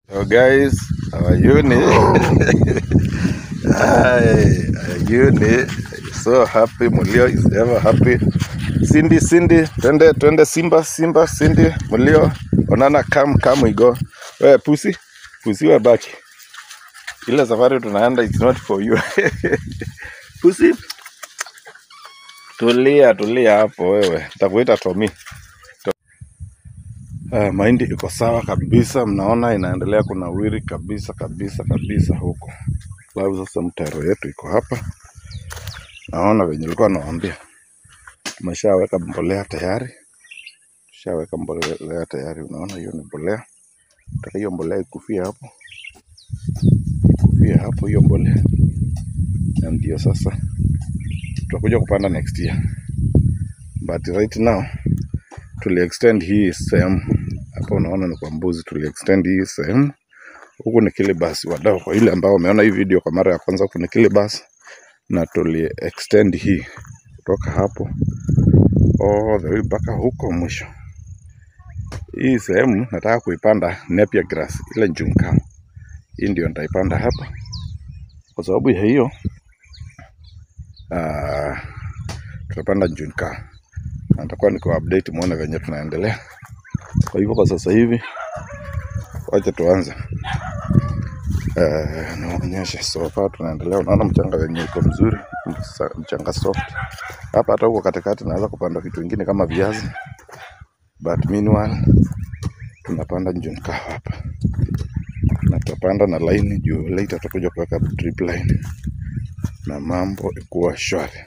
So guys, our unit, our unit is so happy. Mulio is ever happy. Cindy, twende Simba, Cindy, Mulio, Onana, come we go. Pussy we back. Ile safari tunaenda, it's not for you. Pussy, tulia hapo wewe. Takuita Tommy. Mahindi iko sawa kabisa, mnaona inaendelea kunawiri kabisa huko. Sababu sasa mtaro yetu iko hapa. Naona venye nilikuwa nawaambia. Tumeshaweka mbolea tayari. Unaona hiyo ni mbolea. Nataka hiyo mbolea ikufia hapo. Hiyo mbolea. Na ndio sasa tutakuja kupanda next year. But right now tuli extend hii sehemu. Hapo unaona ni kwa mbuzi, tuli extend hii sehemu. Huku ni Kilibas, wadau kwa ile ambao wameona hii video kwa mara ya kwanza, huku ni Kilibas na tuli extend hii kutoka hapo all the way mpaka huko mwisho. Hii sehemu nataka kuipanda Napier grass, ile njunka. Hii ndio nitaipanda hapa. Kwa sababu ya hiyo tutapanda njunka. Nitakuwa niko update muone venye tunaendelea. Kwa hivyo kwa sasa hivi wacha tuanze. Naonyesha so far tunaendelea. Unaona mchanga wenye iko mzuri, mchanga soft. Hapa hata huko katikati naweza kupanda vitu vingine kama viazi. But meanwhile tunapanda njunka hapa. Na tutapanda na line juu, later tutakuja kuweka drip line. Na mambo ikuwa shwari.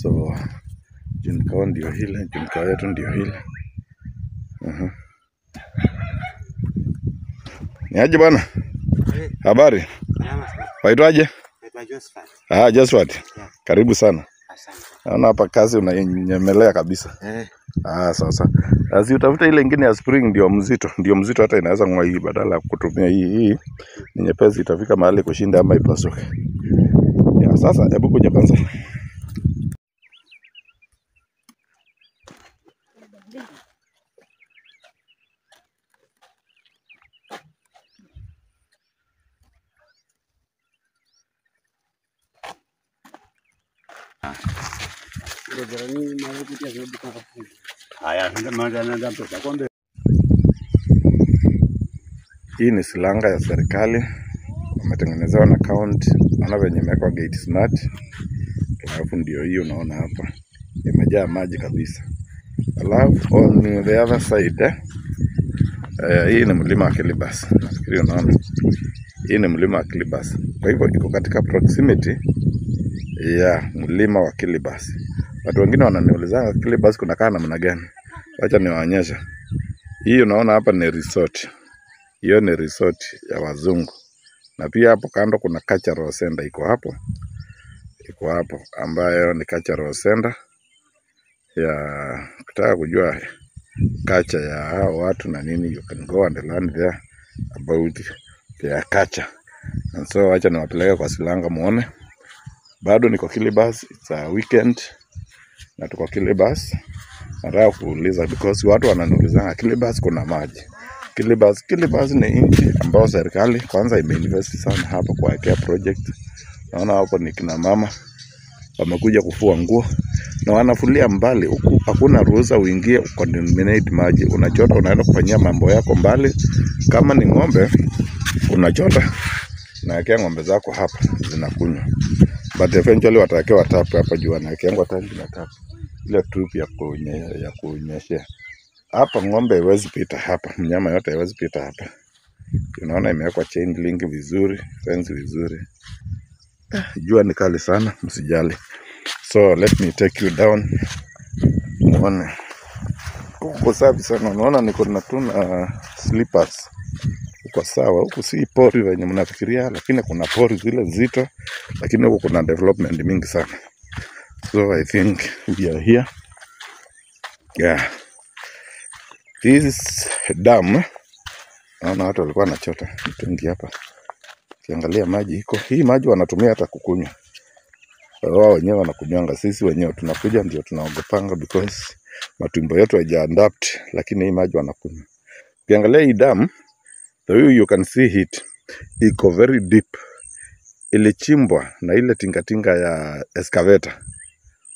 So njunka ndio hile, njunka yetu ndio hile. Ni aje bwana? Habari? Waitwaje? Josephat. Josephat. Yeah. Karibu sana. Asante. Naona hapa kazi unanyemelea kabisa. Sasa. Asi utafuta ile nyingine ya spring ndio mzito hata inaweza ng'oa hii badala ya kutumia hii. Ni nyepesi itafika mahali kushinda ama ipasuke. Ya sasa hebu kuja kwanza. Hii ni silanga ya serikali. Wametengenezewa na county. Naona venye imewekwa gate smart. Alafu ndio hiyo unaona hapa. Imejaa maji kabisa. Alafu on the other side hii ni mlima wa Kilibas. Nafikiri unaona. Hii ni mlima wa Kilibas. Kwa hivyo iko katika proximity ya mlima wa Kilibas. Watu wengine wananiuliza Kilibas kunakaa namna gani? Wacha niwaonyeshe. Hii unaona hapa ni resort. Hiyo ni resort ya wazungu. Na pia hapo kando kuna cultural center iko hapo ambayo ni cultural center ya kutaka kujua culture ya hao watu na nini. You can go and learn there about their culture. And so wacha niwapeleke kwa silanga muone. Bado niko Kilibas, it's a weekend. Na tuko Kilibas. Nataka kuuliza because watu wananiuliza Kilibas kuna maji. Kilibas ni nchi ambayo serikali kwanza imeinvest sana hapa kwa care project. Naona hapo ni kina mama wamekuja kufua nguo na wanafulia mbali huku, hakuna ruhusa uingie ucontaminate maji. Unachota unaenda kufanyia mambo yako mbali. Kama ni ng'ombe unachota na wekea ng'ombe zako hapa zinakunywa. But eventually watawekewa tap hapa juu, wanawekewa tangi na tap. Ile tube ya kunyeshea. Hapa ng'ombe haiwezi pita hapa, mnyama yote haiwezi pita hapa. Unaona imewekwa chain link vizuri, fence vizuri. Jua ni kali sana, msijali. So let me take you down. Muone. Uko safi sana, unaona niko na tuna slippers. Uko sawa, huku si pori venye mnafikiria, lakini kuna pori zile nzito, lakini huku kuna development mingi sana. So I think we are here. Yeah. This is dam. Naona watu walikuwa wanachota mtungi hapa. Kiangalia maji iko. Hii maji wanatumia hata kukunywa. Wao wenyewe wanakunywanga, sisi wenyewe tunakuja ndio tunaogopanga because matumbo yetu haija adapt, lakini hii maji wanakunywa. Kiangalia hii dam The way you can see it, iko very deep. Ilichimbwa na ile tingatinga ya excavator.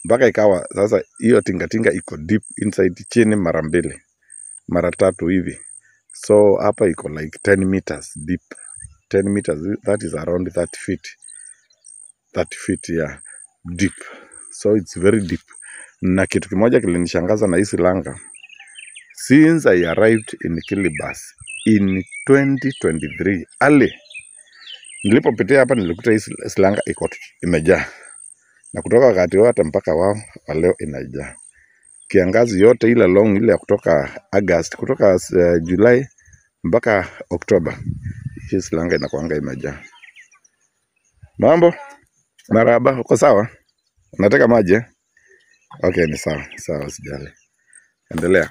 Mpaka ikawa sasa hiyo tingatinga iko deep inside chini mara 2, mara 3 hivi. So hapa iko like 10 meters deep. 10 meters, that is around 30 feet. 30 feet, yeah, deep. So it's very deep. Na kitu kimoja kilinishangaza na hii silanga. Since I arrived in Kilibas in 2023, early, nilipopitia hapa nilikuta hii silanga iko imejaa. Na kutoka wakati wote mpaka wao leo inajaa. Kiangazi yote ile long ile kutoka August, kutoka July mpaka October, hii silanga inakuanga imejaa. Mambo? Maraba, uko sawa? Unataka maji? Okay, ni sawa. Sawa, usijali. Endelea.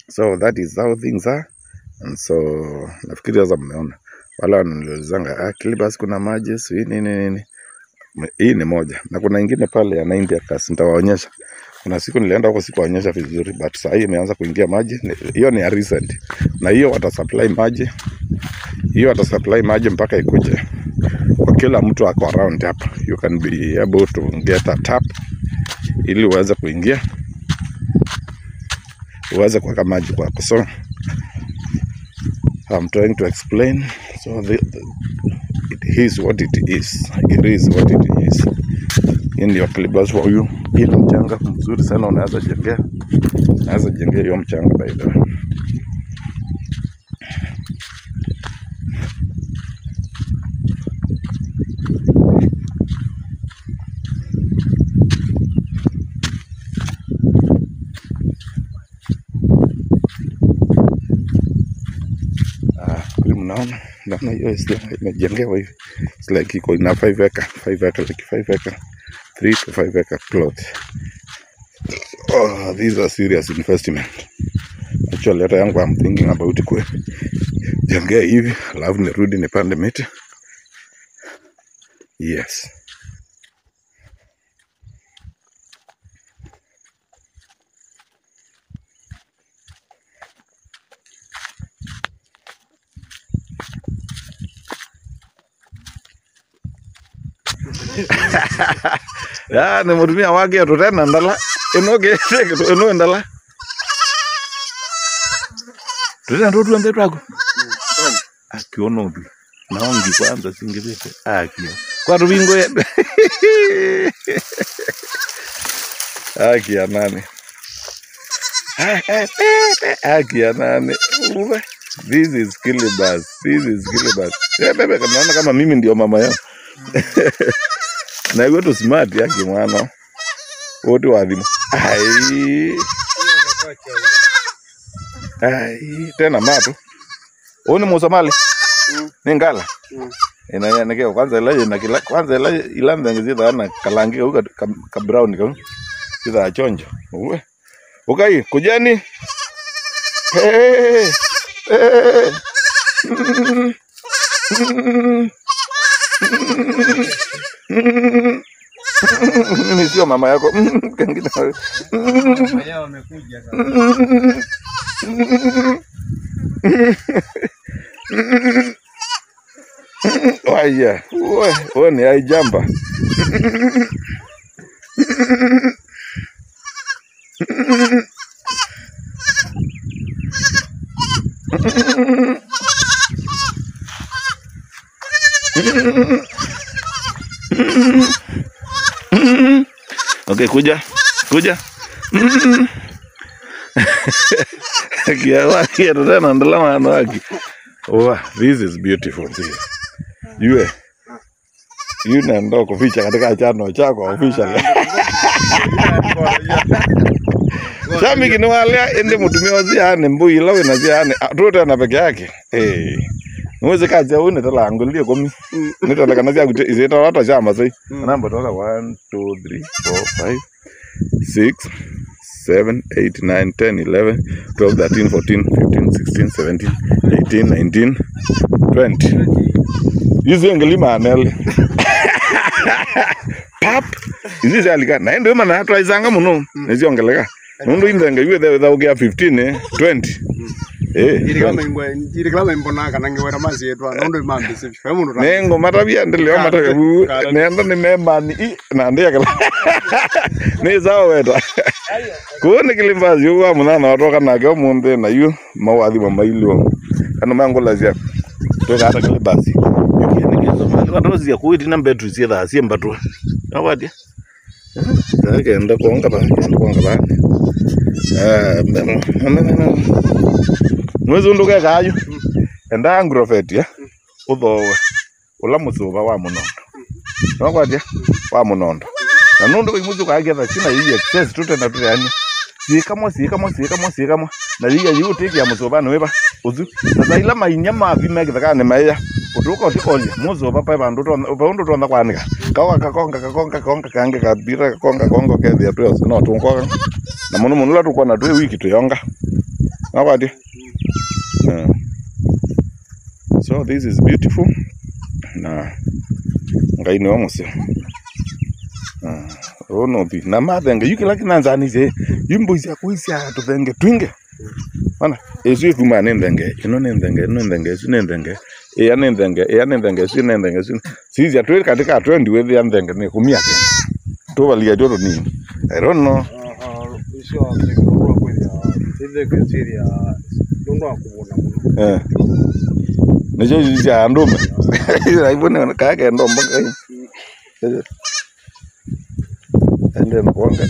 So that is how things are. And so nafikiri sasa mmeona. Wala wananiulizanga, Kilibas kuna maji, si nini. Hii ni moja. Na kuna ingine pale ya 90 acres nitawaonyesha. Kuna siku nilienda huko sikuwaonyesha vizuri, but sasa hii imeanza kuingia maji. Hiyo ni a recent. Na hiyo watasupply maji. Hiyo watasupply maji mpaka ikuje. Kwa kila mtu ako around hapa. You can be able to get a tap ili uweze kuingia. Uweze kuweka maji kwako. So I'm trying to explain. So it is what it is. It is what it is. In your Kilibas for you. Hii ni mchanga mzuri sana, unaweza jengea. Unaweza jengea hiyo mchanga by the way. Naona hiyo imejengewa hivi. It's like iko ina 5 acre, 5 acre, like 5 acre, 3 to 5 acre plot. Oh, these are serious investment. Actually, hata yangu I'm thinking about it. Jengea hivi, alafu nirudi nipande miti. Yes. Ya, nimurumia wake tutena ndala. Enoge teke eno ndala. Tutena ndo tuende twako. Akiono bi. Naongi kwanza singirete. Akio. Kwa rubingo ye. Akia nani. Akia nani. This is Kilibas. This is Kilibas. Bebe naona kama mimi ndio mama yao. Na hiyo tu smart yake mwana. Wote wadhimu. Ai, tena mato. Oni Msomali. Ni ngala. Ina neke kwanza ile na kila kwanza ile ilanda ngizida na kalangi huko ka brown ka. Kida chonjo. Uwe. Ukai kujani. Mimi sio mama yako. Kingine. Yeye amekuja sasa. Waya, wewe ni aijamba. Okay, kuja. Kia tena ndalama anwaki. Oh, this is beautiful. You naenda kuficha katika chano chako official. Sami kinwalea ende mutumio ziane mbui lawe na ziane atote na peke yake. Mweze kazi une tala angulie komi. Nitala kana zia kuti izeta watu chama sai. Namba toka 1 2 3 4 5 6 7 8 9 10 11 12 13 14 15 16 17 18 19 20. Hizi ngelima anele. Pap. Hizi alika na ndio maana hatu aizanga muno. Hizi ongeleka. Mundu indenga yue da ugia 15 20. Iriklama imbona kana ngewera mazi yetu anondo mambe sefi. Nengo matabia ndeleo matabia nenda ni memani na ndia kala. Ni sawa weta. Kuone kilimbazi yuwa munana watoka na gyo munde na yu mawadhi wa mailo. Ano mango lazia. Toka hata kilimbazi. Watozi ya kuiti na mbetu siya asiye mbatu. Awadi. Enda kuonga ba. Mwezi unduke kayo. Enda angrofeti ya. Udhowe. Ula musuva wa munondo. Awadi wa munondo. Na nondo imuzu kagetha china yi excess tutenda tuyani. Sikamo. Na liya yu tiki ya musuva nweba. Uzu. Sasa ila mainya mavi megitha ne maya. Utuka utikolia muzo papa bandu tonda kwanika kakonga kange kabira kakonga kethi atu no tunkoga na muno la tukona twe wiki tuyonga awadi. So this is beautiful na ngai no musi ono bi na madenge yukila kinanzani je yimbuzi akuisia tuvenge twinge mana ezu kuma nendenge nendenge sinendenge sizi atwe katika atwendi wethi andenge ni kumia tena to valia joto ni I don't know isho ngoro kwenya ndege siria ndo akubona nejo ya ndume ila ibone kaka ndomba kai ende nakonga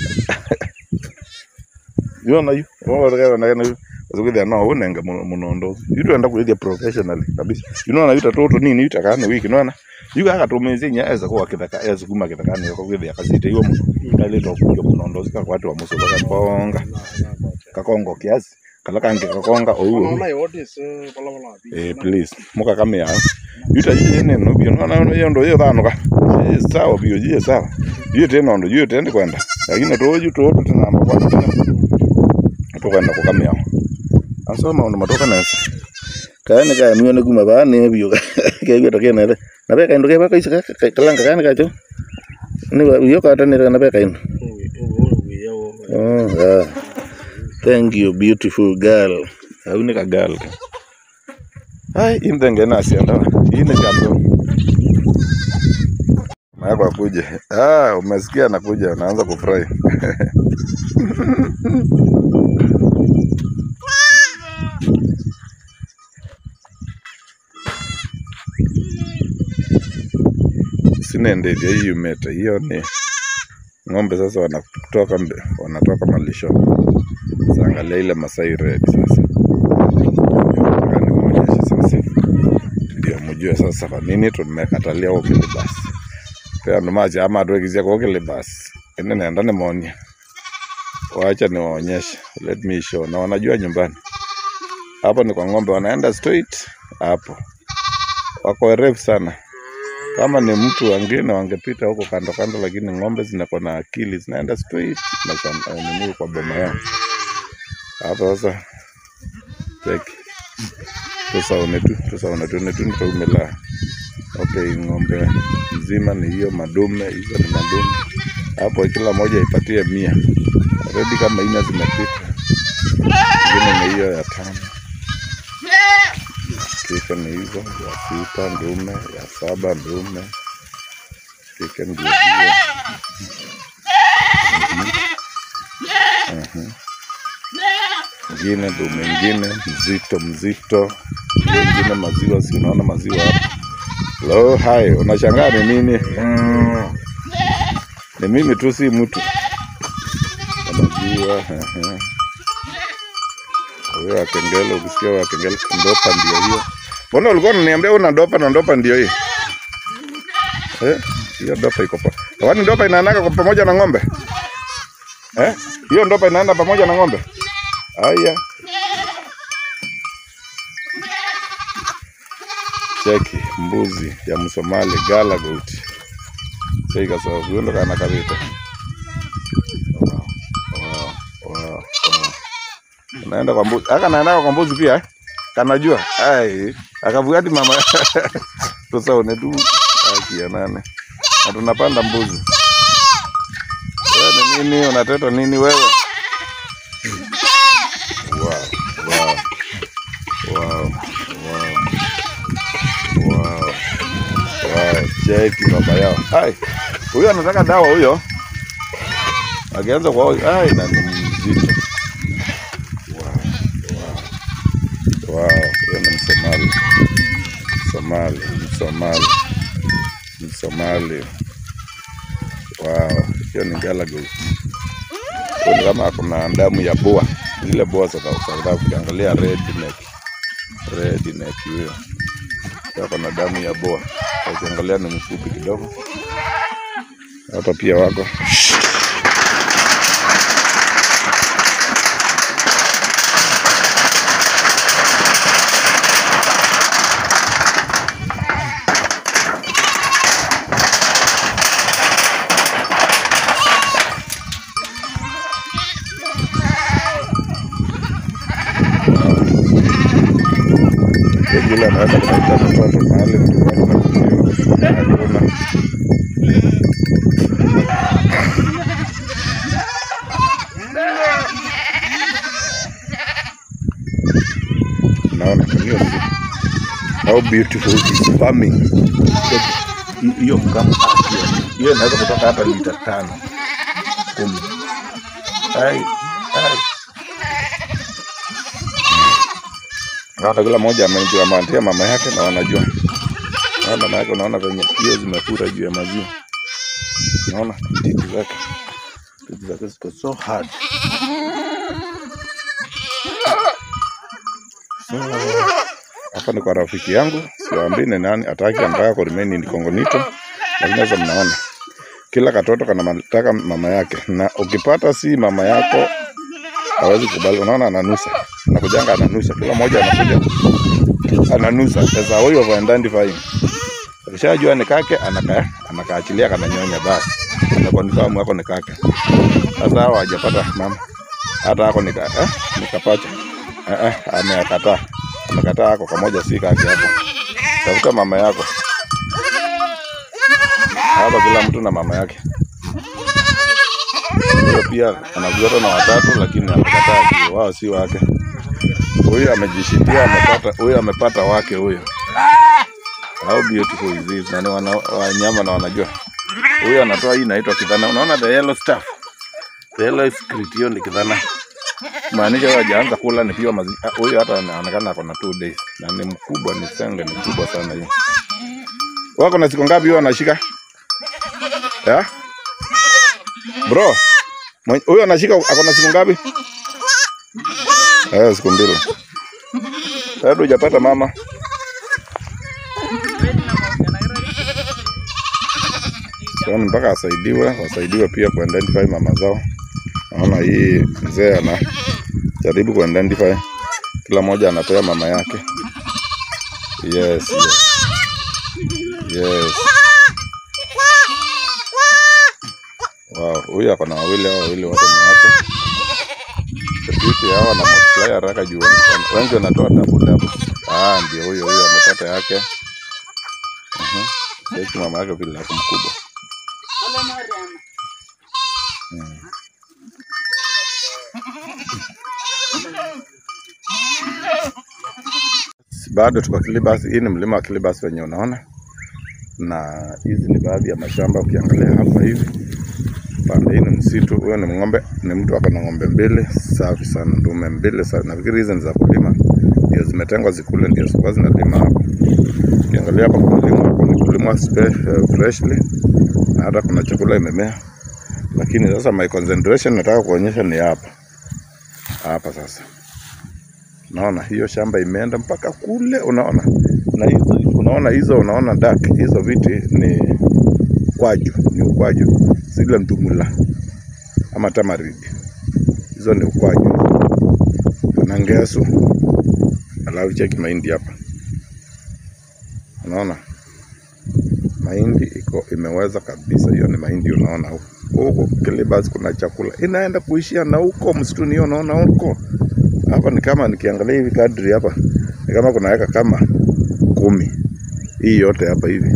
yona yu wala na Azugidha no unenge munondo. Yutu enda kuja professionally kabisa. Unaona yuta toto nini yuta kana wiki unaona. Yuka akatumezenya eza kwa kithaka eza kuma kithaka ni kwa kwithia kasite yo kale to kuja munondo sika kwa watu wa muso baka konga. Kakongo kiasi. Kala kange kakonga unaona yote please muka kamya. Yuta yeye no bi unaona yondo yo thanoka. Sawa bio je sawa. Yute nondo yute ende kwenda. Lakini to yuto tena kwa tukanda kukamya. Asoma ono matoka nasa. Kaane kaya mione kuma bane biyo. Kaya to kene. Na beka ndo kaya baka kalanga kaane kacho. Ni yo kata ni na beka ino. Oh, thank you beautiful girl. Hauni ka girl. Ai imdenge nasi anda. Ine jambo. Maya kuja. Umesikia nakuja naanza kufurahi. Sinende hiyo meta hiyo ni ng'ombe sasa wanatoka malisho. Sasa angalia ile Masai Red sasa. Sasa ndio mjue sasa kwa nini tumekatalia huko basi. Kwa ndo maji ama tuwekizia kwa kile basi. Ene naenda nemonia. Waacha niwaonyeshe. Let me show. Na wanajua nyumbani. Hapo ni kwa ng'ombe wanaenda straight hapo. Wako refu sana. Kama ni mtu wengine wangepita huko kando lakini ng'ombe zinakuwa na akili zinaenda straight na nini kwa boma yao. Hapo sasa check. Tusaone tu nitumela. Okay, ng'ombe mzima ni hiyo madume, hizo ni madume. Hapo kila moja ipatie 100. Already kama ina zimepita. Ngine ni hiyo ya 5. Kisha ni hizo ya 6 ndume, ya 7 ndume. Kisha ndio hiyo. Ngine ndume ngine mzito. Ngine maziwa, si unaona maziwa hapa. Lo, hai, unashangaa ni nini? Ni mimi tu si mtu. Maziwa, Wewe akengele, ukisikia wewe akengele, ndopa ndio hiyo. Mbona ulikuwa unaniambia una ndopa na ndopa ndio hiyo? Hiyo ndopa iko pa. Kwani ndopa inaanaka kwa pamoja na ng'ombe? Hiyo ndopa inaenda pamoja na ng'ombe? Haya. Cheki mbuzi ya Msomali gala goat. Cheki sawa huyo kana kabisa. Wow. Naenda kwa mbuzi. Naenda kwa mbuzi pia kanajua. Ai, akavuati mama. Tusaone tu akia nane. Na tunapanda mbuzi. Wewe nini unateta nini wewe? Wow. Cheki baba yao. Ai. Huyo anataka dawa huyo. Akianza kwa ai na ni mzito. Wow, huyo ni Msomali. Wow, hiyo ni galago. Kuna kama kuna damu ya boa. Zile boa za South Africa. Angalia red neck hiyo. Kuna damu ya boa. Ukiangalia ni mfupi kidogo. Hata pia wako. Yule anaweza kuleta mtoto mahali hakuna. Naona how beautiful is farming. Hiyo kama hiyo inaweza kutoka hata lita 5 10. Ai. Hata kila mmoja amejua mantia mama yake na wanajua. Mama yake unaona venye hiyo zimefura juu ya maziwa. Unaona titi zake ziko so hard. Hapa ni kwa rafiki yangu, siwaambii ni nani, anataka kurimeni ni Kongonito. Lakini sasa mnaona kila katoto kanataka mama yake, na ukipata si mama yako hawezi kubali. Unaona ananusa. Anakujanga ananusa. Kila mmoja anakuja ananusa. Sasa huyo wa identifying. Ukishajua ni kake anakaachilia kananyonya basi. Anakonfirm wako ni kake. Sasa hao hajapata mama. Hata hako nikapacha. Amekataa hako kamoja si kake hapo. Tafuta mama yako. Hapa kila mtu na mama yake. Huyo pia anavuta na watatu lakini amekataa wao si wake. Huyo amejishindia huyo amepata wake huyo. How beautiful is this? Na wanyama na wanajua. Huyo anatoa hii inaitwa kidhana. Unaona the yellow stuff. The yellow secret hiyo ni kidhana. Maanisha hajaanza kula ni pia maziwa. Huyo hata anaonekana ako na 2 days. Na ni mkubwa, ni senge ni kubwa sana hiyo. Wako na siku ngapi huyo anashika? Ya? Bro, huyo anashika ako na siku ngapi? Siku 2. Bado hujapata mama. Sasa mpaka wasaidiwe pia ku identify mama zao. Naona hii mzee ana jaribu ku identify. Kila mmoja anapewa mama yake. Yes. Wow, huyu ako na wawili wote ni wake. Beauty hawa na multiply haraka juu wengi wanatoa double. Ndio huyo amepata yake. Sasa mama yake vile yako mkubwa. Bado tuko Kilibas. Hii ni mlima wa Kilibas wenye unaona. Na hizi ni baadhi ya mashamba ukiangalia hapa hivi. Pande hii ni msitu. Huyo ni ng'ombe, ni mtu ako na ng'ombe 2 safi sana, ndume 2 sana. Nafikiri hizi ni za kulima. Ndio zimetengwa zikule, ndio sikuwa zinalima hapo. Ukiangalia hapa kulima freshly. Na hata kuna chakula imemea. Lakini sasa my concentration nataka kuonyesha ni hapa. Hapa sasa. Naona hiyo shamba imeenda mpaka kule unaona. Na hizo unaona unaona dark hizo viti ni ukwaju. Zile mtumula ama tamaridi. Hizo ni ukwaju. Na ngesu. Alafu cheki mahindi hapa. Unaona? Mahindi imeweza kabisa. Hiyo ni mahindi unaona huko Kilibas kuna chakula. Inaenda kuishia na huko msituni hiyo unaona huko. Hapa ni kama nikiangalia hivi kadri hapa. Ni kama kuna eka kama 10. Hii yote hapa hivi.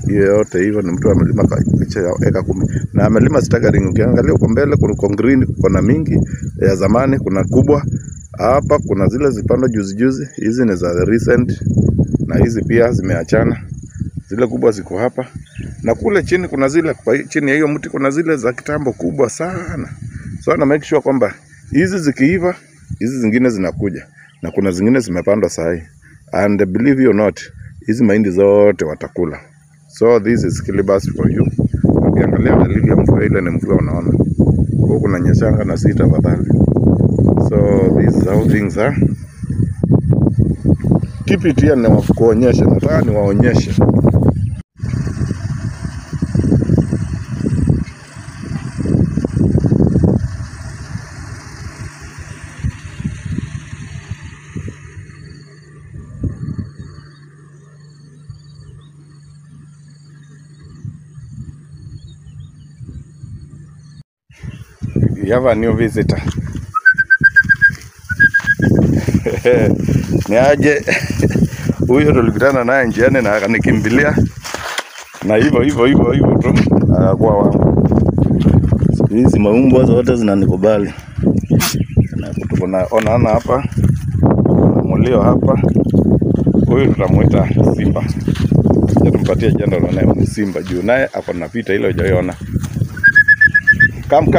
Hiyo yote hivyo ni mtu amelima eka 10. Na amelima staggering. Ukiangalia huko mbele kuna green, kuna mingi ya zamani, kuna kubwa. Hapa kuna zile zipanda juzi. Hizi ni za recent. Na hizi pia zimeachana. Zile kubwa ziko hapa. Na kule chini kuna zile, kwa chini ya hiyo mti kuna zile za kitambo kubwa sana. So na make sure kwamba hizi zikiiva, hizi zingine zinakuja. Na kuna zingine zimepandwa sahi. And believe you or not, hizi mahindi zote watakula. So this is Kilibas for you. Ukiangalia dalili ya mvua ile ni mvua unaona. Huko kuna nyeshanga na si tafadhali. So this is how things are. Keep it here na kuonyesha, nataka niwaonyeshe. We have a new visitor. Ni aje huyo tulikutana naye njiani na akanikimbilia na hivyo tu akakuwa wangu. Hizi maumbwa zote zinanikubali. Na tunaona hapa mulio hapa. Huyu tutamuita Simba. Tumpatie jina la naye Simba juu naye ako na vita ile hujaona. Come.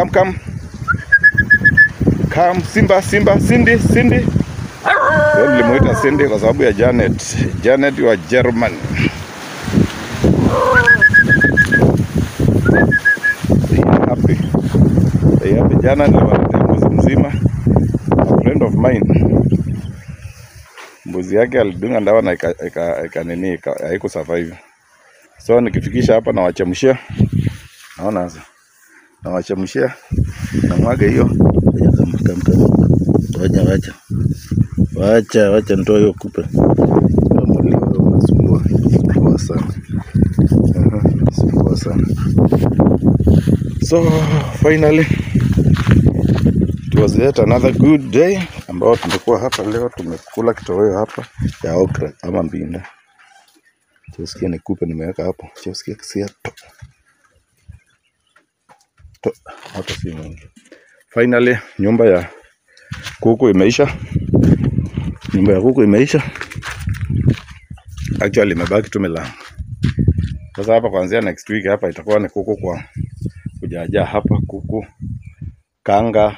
Come Simba, Cindy. Nilimuita Cindy kwa sababu ya Janet wa German. Happy. Jana niliwaletea mbuzi mzima. A friend of mine. Mbuzi yake alidunga ndawa na haiku survive. So nikifikisha hapa na wachemshia. Naona sasa. Na wachemshia. Na mwaga hiyo. Wacha nitoe hiyo kupe. Unasumbua sana. So finally it was yet another good day ambao tumekuwa hapa leo. Tumekula kitoweo hapa ya okra ama mbinda. Tusikie ni kupe nimeweka hapo. Tusikie kisia hata si mingi. Finally nyumba ya kuku imeisha. Actually imebaki tu milango. Sasa hapa kuanzia next week hapa itakuwa ni kuku kwa kujaja hapa, kuku, kanga,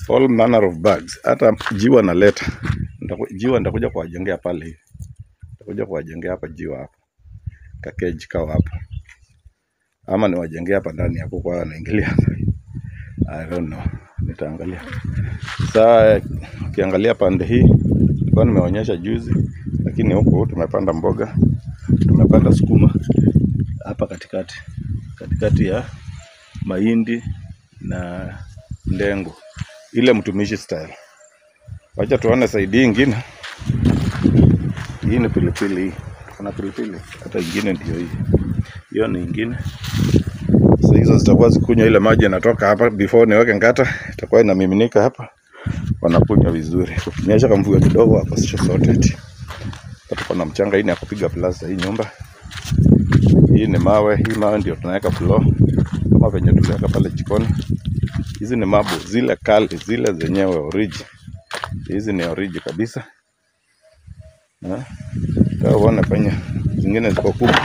all manner of birds. Hata jiwa naleta. Jiwa nitakuja kuwajengea pale hivi. Nitakuja kuwajengea hapa jiwa hapa. Kakeji kao hapa. Ama niwajengea hapa ndani ya kuku wanaingilia. I don't know. Nitaangalia. Sasa ukiangalia pande hii nilikuwa nimeonyesha juzi, lakini huko tumepanda mboga, tumepanda sukuma hapa katikati ya mahindi na ndengu, ile mtumishi style. Wacha tuone side nyingine. Hii ni pilipili hii. Kuna pilipili hata nyingine ndio hii. Hiyo ni nyingine. Sasa hizo zitakuwa zikunywa ile maji yanatoka hapa before niweke ngata, itakuwa inamiminika hapa. Wanakunywa vizuri. Kukinyesha kama mvua kidogo hapo sio sorted. Tuko na mchanga hii ni ya kupiga plasta hii nyumba. Hii ni mawe, hii mawe ndio tunaweka floor. Kama venye tuliweka pale jikoni. Hizi ni mabu zile kali, zile zenyewe origi. Hizi ni origi kabisa. Kwa uone penye zingine ziko kubwa.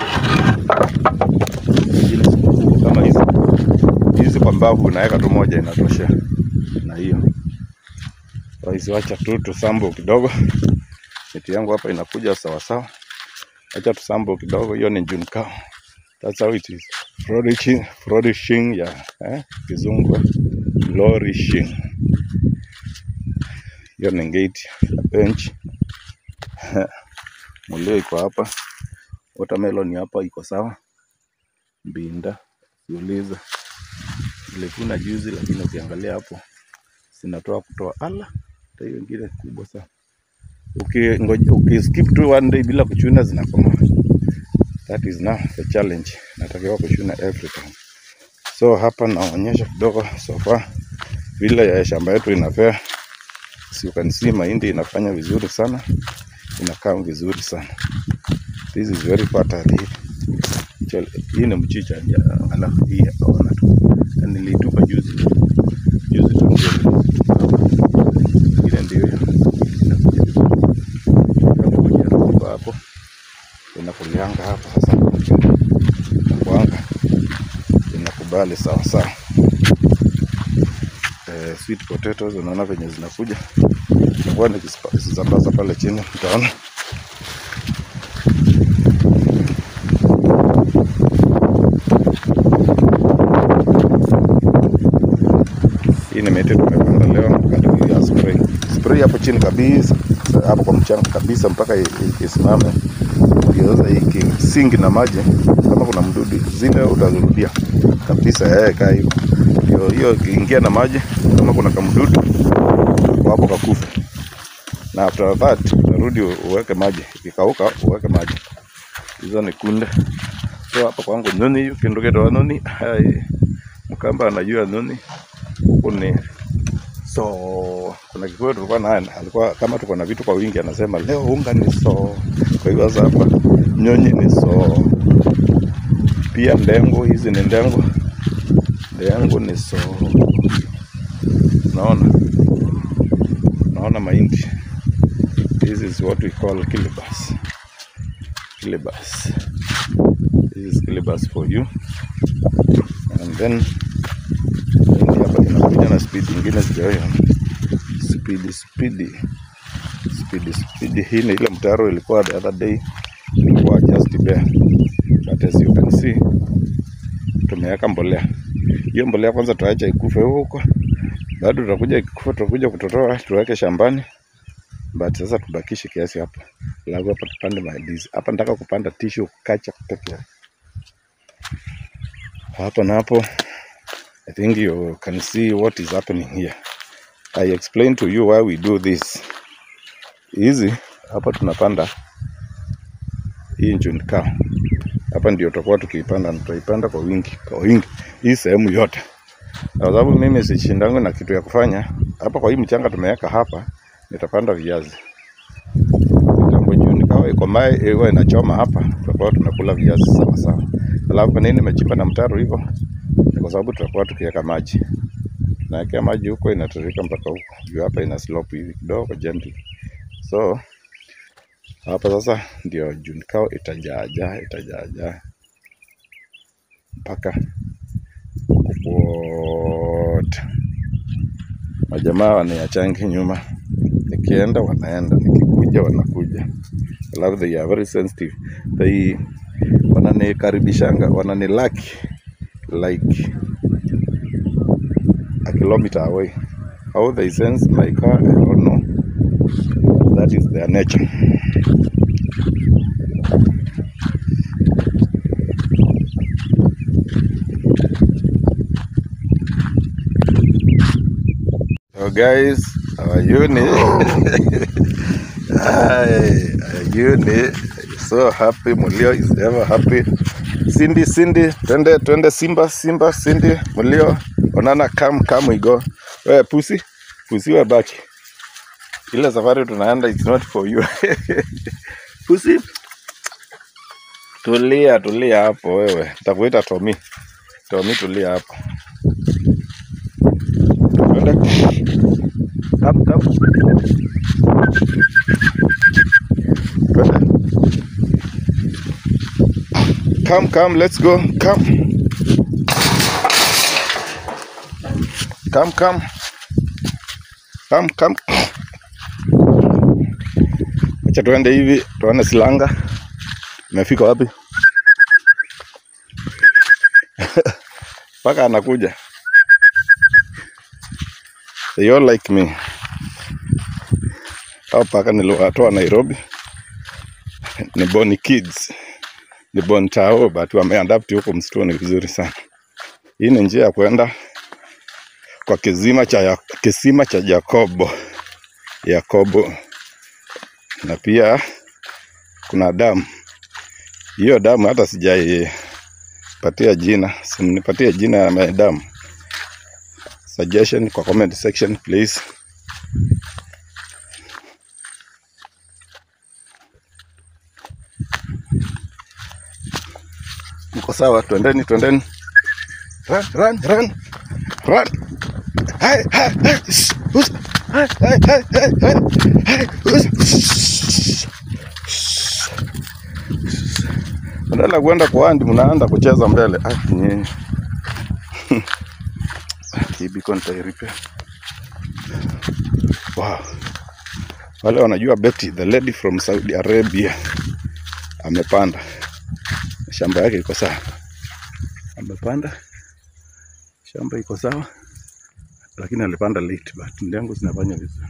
Zingine ziko kubwa kama hizi. Hizi kwa mbavu unaweka tu moja inatosha. Na hiyo. Kwa hizi wacha tu tusambo kidogo. Miti yangu hapa inakuja sawa. Acha tusambo kidogo. Hiyo ni June cow. That's how it is. Flourishing ya kizungu. Flourishing. Hiyo ni gate ya bench. Mulio iko hapa. Watermelon hapa iko sawa. Mbinda. Siuliza. Nilivuna juzi lakini ukiangalia hapo sinatoa kutoa ala. Hiyo ingine kubwa sana. Skip to one day bila kuchuna zinakoma. That is now the challenge. Natakiwa kuchuna every time. So hapa naonyesha kidogo so far vile ya shamba yetu inafaa. So you can see mahindi inafanya vizuri sana. Inakaa vizuri sana. This is very fertile. Hii ni mchicha alafu hii haona tu. Nilitupa juzi tu ile ndio hapo. inakulianga hapa sasa. Kwanga inakubali sawa sawa. Sweet potatoes unaona venye zinakuja. Kwa nikisambaza pale chini utaona. Hii ni miti tumepanda leo kadri ya spray. Spray hapo chini kabisa, hapo kwa mchanga kabisa mpaka isimame. Ndio sasa ikisingi na maji kama kuna mdudu zile utazirudia kabisa kaa hiyo. Hiyo ikiingia na maji kama kuna kamdudu hapo kakufa. Na after that urudi uweke maji, ikikauka uweke maji. Hizo ni kunde. So hapa kwangu noni hiyo kindoketo noni. Hai Mkamba anajua noni. Huko ni so kuna kikuyu tulikuwa naye alikuwa kama tuko na vitu kwa wingi anasema leo unga ni so. Kwa hiyo sasa hapa nyonyi ni so. Pia ndengo hizi ni ndengo. Ndengo ni so. Naona mahindi. This is what we call kilibas. Kilibas. This is kilibas for you. And then hapa tunakuja na speed nyingine sijayo. Speed hii ni ile mtaro ilikuwa the other day ilikuwa just there. But as you can see tumeweka mbolea. Hiyo mbolea kwanza tuacha ikufe huko. Bado tutakuja ikufe tutakuja kutotoa tuweke shambani. But sasa tubakishe kiasi hapa. Lagu hapa tupande mahindi. Hapa nataka kupanda tissue kacha peke yake. Hapa na hapo I think you can see what is happening here. I explain to you why we do this. Hizi hapa tunapanda hii June cow. Hapa ndio tutakuwa tukiipanda na tutaipanda kwa wingi. Hii sehemu yote. Kwa sababu mimi sishindangu na kitu ya kufanya. Hapa kwa hii mchanga tumeweka hapa nitapanda viazi. Kitambo June cow iko mai iwe inachoma hapa tutakuwa tunakula viazi sawa sawa. Alafu kwa nini nimechimba na mtaro hivyo? Kwa sababu tutakuwa tukiweka maji. Tunaweka maji huko inatiririka mpaka huko. Juu hapa ina slope hivi kidogo gently. So hapa sasa ndio June cow itajaa mpaka wote. Majamaa wanayachangi nyuma. Nikienda wanaenda, nikikuja wanakuja. Alafu they are very sensitive. They wananikaribishanga, wananilaki like a kilometer away. How they sense my car, I don't know. That is their nature. So guys, our unit, our unit is so happy. Mulio is ever happy. Cindy, twende Simba, Cindy, Mulio, Onana, come we go. Pussy we back. Ile safari tunaenda it's not for you. Pussy, tulia hapo wewe. Nitakuita Tommy, tulia hapo. Come, let's go. Come. Acha tuende hivi, tuone Silanga. Umefika wapi? Paka anakuja. They all like me. Hao paka niliwatoa Nairobi. Ni Boni Kids. Ni Bon Tao, but wameadapt huko msituni vizuri sana. Hii ni njia ya kwenda kwa kisima cha Yakobo. Na pia kuna damu. Hiyo damu hata sijaipatia jina. Simnipatie jina ya damu. Suggestion kwa comment section please. Mko sawa? Twendeni. Run. Hey. badala kuenda kwa andi mnaanza kucheza mbele. Nyinyi. Hii beacon repair. Wow. Wale wanajua Betty, the lady from Saudi Arabia, amepanda. Shamba yake iko sawa. Amepanda. Shamba iko sawa. Lakini alipanda late, but ndengu zinafanya vizuri.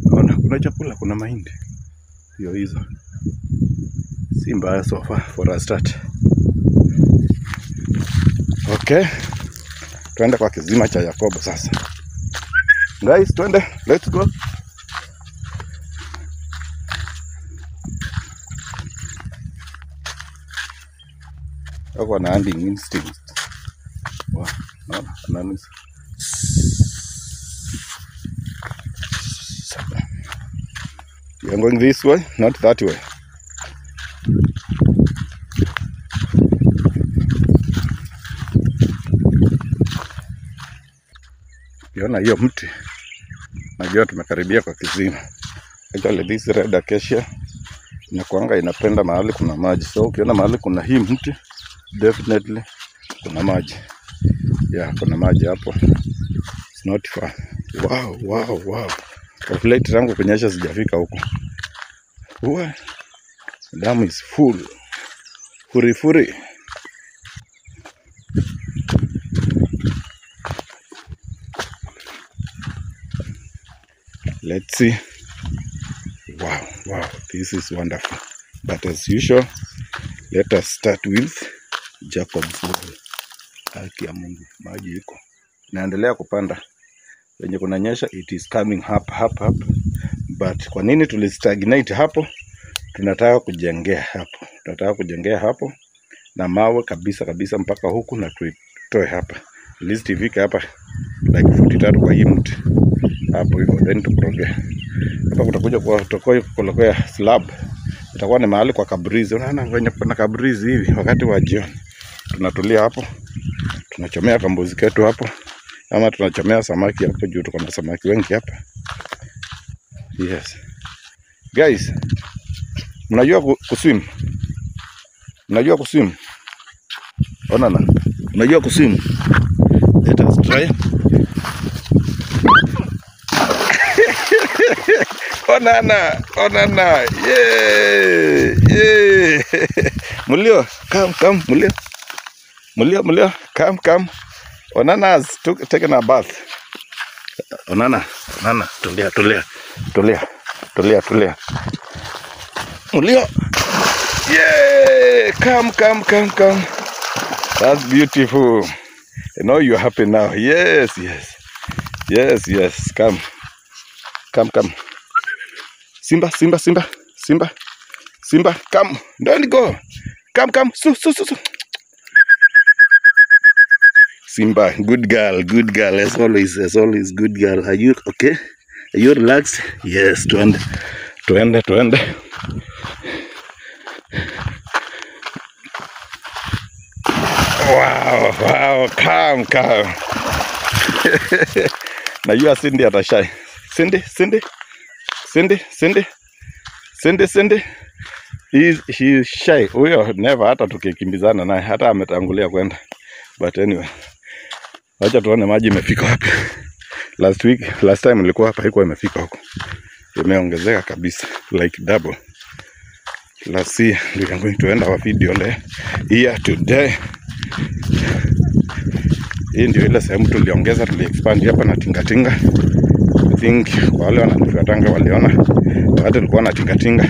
Naona kuna chakula, kuna mahindi. Hiyo hizo. Si mbaya so far for a start. Okay. Tuende kwa kizima cha Yakobo sasa. Guys, tuende. Let's go. Wako na hunting instinct. Wow. No. We are going this way, not that way. Ukiona hiyo mti, najua tumekaribia kwa kizima. Actually this red acacia inakuanga inapenda mahali kuna maji. So ukiona mahali kuna hii mti, definitely kuna maji. Yeah, kuna maji hapo. It's not far. Wow. Of late tangu kunyesha sijafika huko. Wow. Dam is full. Furi. Let's see. Wow. This is wonderful. But as usual, let us start with Jacob's well. Haki ya Mungu, maji iko. Naendelea kupanda. Wenye kunanyesha, it is coming up. But kwa nini tulistagnate hapo? Tunataka kujengea hapo. Na mawe kabisa mpaka huku na tuitoe hapa. At least ifike hapa like 43 kwa hii mti. Hapo hivyo then tuproge. Hapa kutakuja kwa slab. Itakuwa ni mahali kwa kabrizi. Unaona wenye kuna kabrizi hivi wakati wa jioni. Tunatulia hapo. Tunachomea kambuzi ketu hapo. Ama tunachomea samaki hapo juu, tuko na samaki wengi hapa. Yes. Guys, mnajua kuswim? Mnajua kuswim? Onana. Mnajua kuswim? Let us try. Onana. Yeah. Mulio, come. Mulio, come. Onana has taken a bath. Onana, tulia. Mulio. Yeah, come. That's beautiful. I know you're happy now. Yes. Come. Simba. Come. Don't go. Come. Su. Simba, good girl, as always, good girl. Are you okay? Are you relaxed? Yes, tuende. Wow, come. Najua Cindy atashai. Cindy. He is shy. Huyo never hata tukikimbizana naye, hata ametangulia kwenda. But anyway. Wacha tuone maji imefika wapi. Last time nilikuwa hapa haikuwa imefika huko. Imeongezeka kabisa, like double. Let's see, we are going to end our video here today. Hii ndio ile sehemu tuliexpand hapa na tingatinga. I think wale wananifuatanga waliona wakati tulikuwa na tingatinga.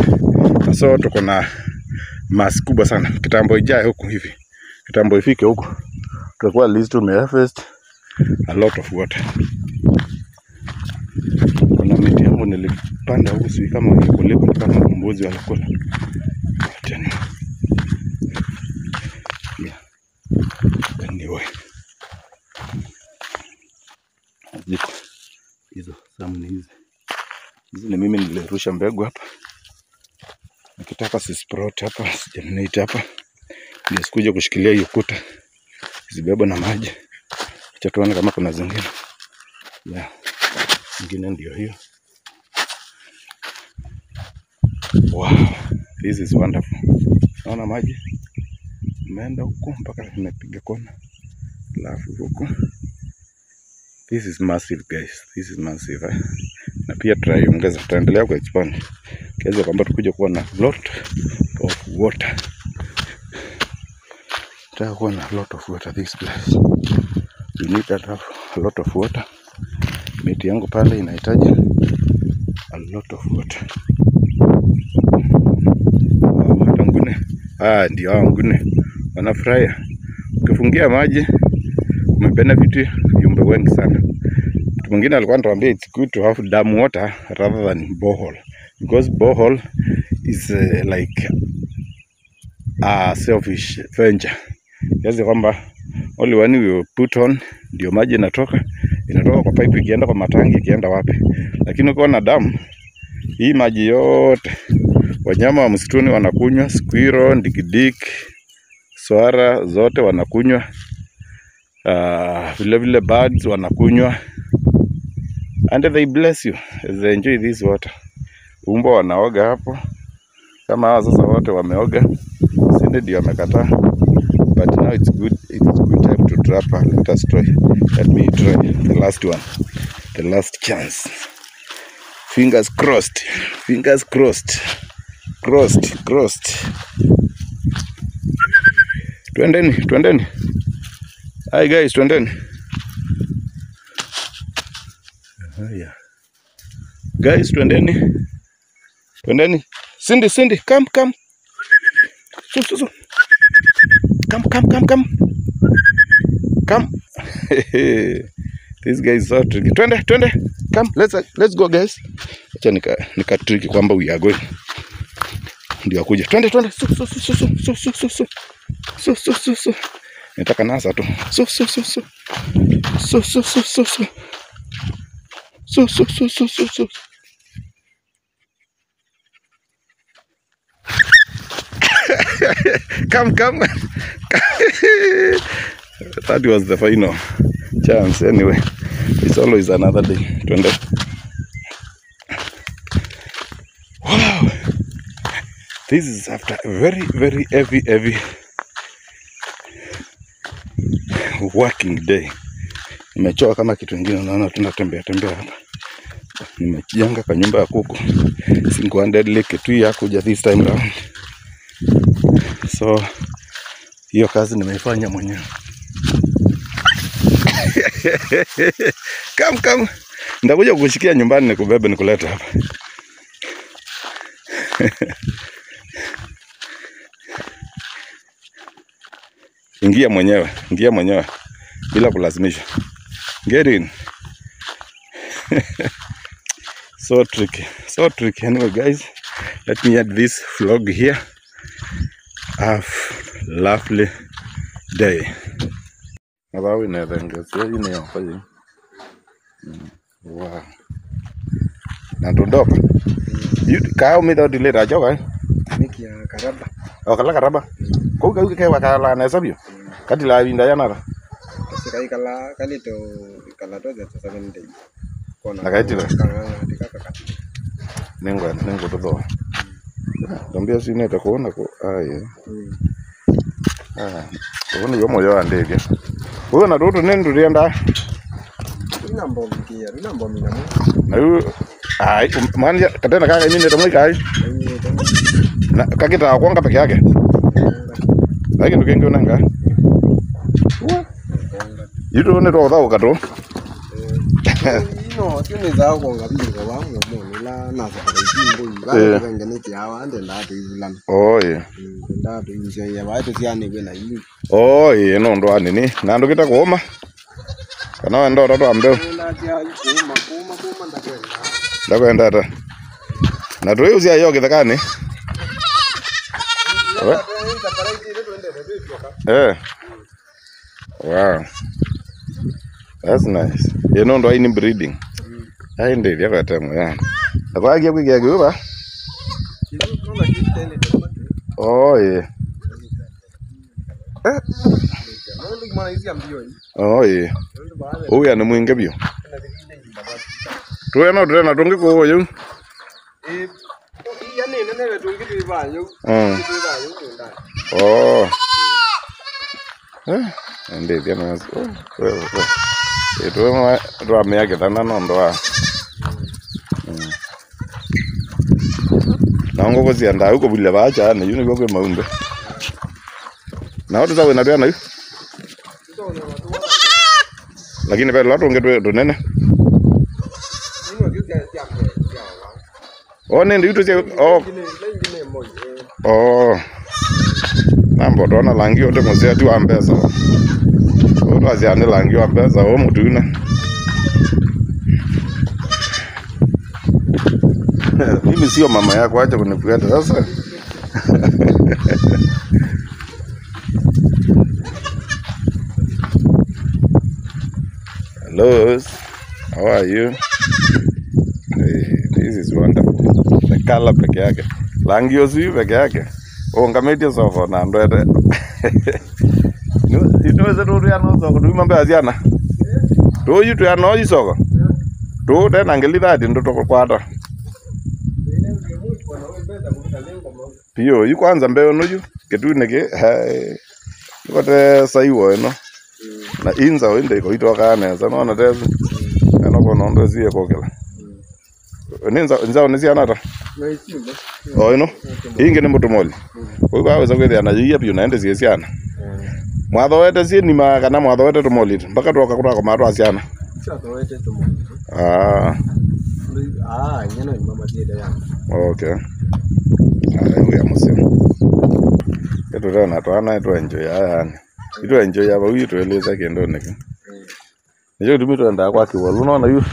So tuko na mass kubwa sana. Kitambo ijae huku hivi. Kitambo ifike huku. Tutakuwa at least tumeharvest a lot of water. Kuna miti yangu nilipanda huku, si kama nilikuwa kama mbuzi walikula. Tena. Yeah. Anyway. Hizo samni hizi. Hizi ni mimi nilirusha mbegu hapa. Nikitaka sisprout hapa, sijaminate hapa. Ndio sikuja kushikilia hiyo kuta. Zibeba na maji. Acha tuone kama kuna zingine. Yeah. Zingine ndio hiyo. Wow. This is wonderful. Naona maji. tumeenda huko mpaka tumepiga kona. Alafu huko. This is massive guys. This is massive. Na pia tutaongeza, tutaendelea ku expand. Kiasi kwamba tukuje kuwa na lot of water. Tutakuwa na lot of water this place. We need to have a lot of water. Miti yangu pale inahitaji a lot of water. Ngune. Ndio hao ngune wanafurahia. Ukifungia maji umebenefit viumbe wengi sana. Mtu mwingine alikuwa anatuambia it's good to have dam water rather than borehole, because borehole is like a selfish venture. Yaani kwamba only when we put on ndio maji inatoka kwa pipe ikienda kwa matangi ikienda wapi. Lakini ukiwa na dam, hii maji yote wanyama wa msituni wanakunywa, squirrel, dikidik, swara zote wanakunywa. Vile birds wanakunywa. And they bless you as they enjoy this water. Umbo wanaoga hapo. Kama hawa sasa wote wameoga. Sinde ndio amekataa. But now it's good time to trap. Let us try. Let me try the last one. The last chance. Fingers crossed. Fingers crossed. Crossed. Twendeni. Hi guys, twendeni. Yeah. Guys, twendeni. Cindy, come. So. Come. This guy is so tricky. Twende. Come, let's go guys. Acha nika tricky kwamba we are going. Ndio akuja. Twende. So. Nataka nasa tu. So. Come. That was the final chance. Anyway, it's always another day. Wow, this is after a very, very heavy working day. Nimechoka kama kitu kingine, naona tunatembea hapa. Nimejenga kwa nyumba ya kuku. Single-handedly kitu ya kuja this time round. So hiyo kazi nimeifanya mwenyewe. Come. Ndakuja kukushikia nyumbani nikubebe nikuleta hapa. Ingia mwenyewe bila kulazimisha. Get in. So tricky. Anyway guys, let me end this vlog here. Have a lovely day. Wow. Nandodoka. Kau mito dile rajo kai. Niki ya karaba. Kala karaba. Kau kewa kala na sabio. Kati la winda yana. Sikai kali to za 7 days. Nakaitila. Nengo todo. Tambia sine takuona ko Kuona yomo yo andege. Wewe na toto nendo rienda. Ina mbomina mu. Na yu manja katena kaka mimi ndio mwikai. Na kakita kwanga peke yake. Lakini tukenge unanga. Yito ne ro dawo kato. No, tiene zao kwanga bingo wangu mo la na za bingo. Ba kwanga ni tiawa ande ndatu izulana. Oh yeah. Ndatu inje ya baito siane kwena yini. Oh yeah, no ndo anini. Na ndo kita kuoma. Kana ndo ndo ambe. Ndakwenda ata. Na tuwe uzia yoge thakani. Wow. That's nice. You know ndo ini breeding. Ai ndi ya katamo ya. Abagia kwigia guba. Oh yeah. Oh yeah. Huyu ni mwingi bio. Tuwe no tena tungi ko yo. Yani nene tungi tu ba yo. Oh. Ndeithia na itu ameake tana nondoa na ngo kozi anda uko bile bacha na yuni kwa maumbe na watu sawa na bana hiyo lakini pale watu ongedo nene nende yuto je nambo dona langi ote mozea tu ambeza oto aziane langi ambeza o mutuna mimi sio mama yako, acha kunifuata sasa. Hello, how are you? Hey, this is wonderful. The color peke yake. Langi osi peke yake. Ngameti sofa na ndoete. Ito tu ya no soko, tu mambe aziana. Tu yitu ya no soko. Tu tena ngelida ndo to kwata. Pio yu kwanza mbeo noju ketu neke kote saiwo no na inza wende ko itoka neza no tezu ano kono ndo zie kokela ninza onesi anata ino inge ni mutumoli ko baweza kwethia na yia pio naende zie siana mwatho wete zie ni kana mwatho wete tumoli mpaka toka kutaka mato asiana nyana ni mama tienda yangu. Okay. Ya musimo. Eto tena twana eto enjoy yani. Ito enjoy aba wito eleza kendo neke. Nijo dumito nda kwa kiwolu unaona yu.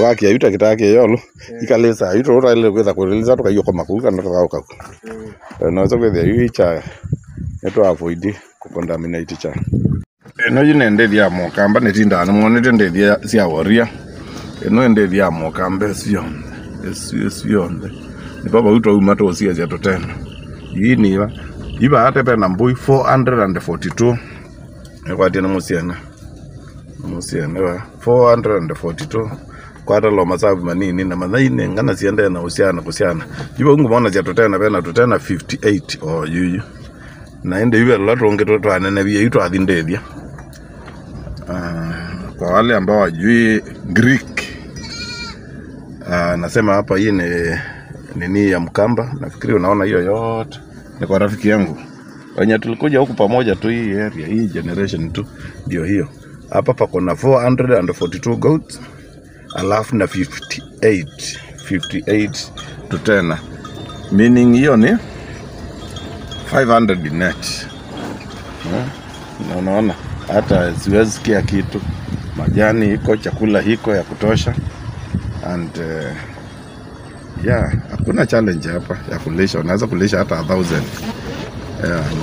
Waki ayuta kitake yolo. Ikaleza ito ora ile kweza kueleza toka yoko makuka ndo toka ukaku. Naweza kweza yu icha eto avoid kucontaminate cha. Eno yinende dia mokamba netinda muonete ndedia sia woria. Eno ende dia mokambe sionde ni baba uto umato osia ya totena hii ni iba hata pe na mbui 442 kwa tena musiana wa 442 kwa hata lo masabu manini na madhaine ngana siende na usiana kusiana iba ungu maona ya totena pe na totena 58 yuyu na ende iwe lato ongeto anene bia ito adindedia kwa wale ambao wajui Greek nasema hapa hii ni nini ya Mkamba. Nafikiri unaona hiyo yote ni kwa rafiki yangu wenye tulikuja huku pamoja tu hii area hii generation tu ndio hiyo. Hapa pako na 442 goats alafu na 58 to 10 meaning hiyo ni 500 net. Na unaona hata siwezi kia kitu, majani iko, chakula hiko ya kutosha and hakuna challenge hapa ya kulisha. Unaweza kulisha hata 1000.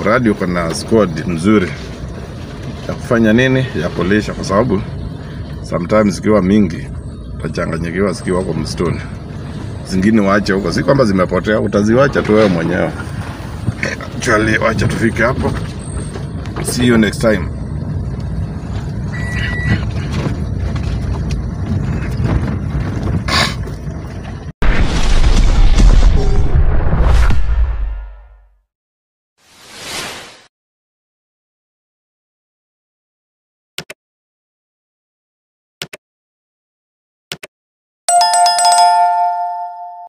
Mradi uko na squad nzuri ya kufanya nini ya kulisha, kwa sababu sometimes zikiwa mingi utachanganyikiwa zikiwa kwa msituni. Zingine waache huko, si kwamba zimepotea, utaziwacha tu wewe mwenyewe. Actually wacha tufike hapo. See you next time.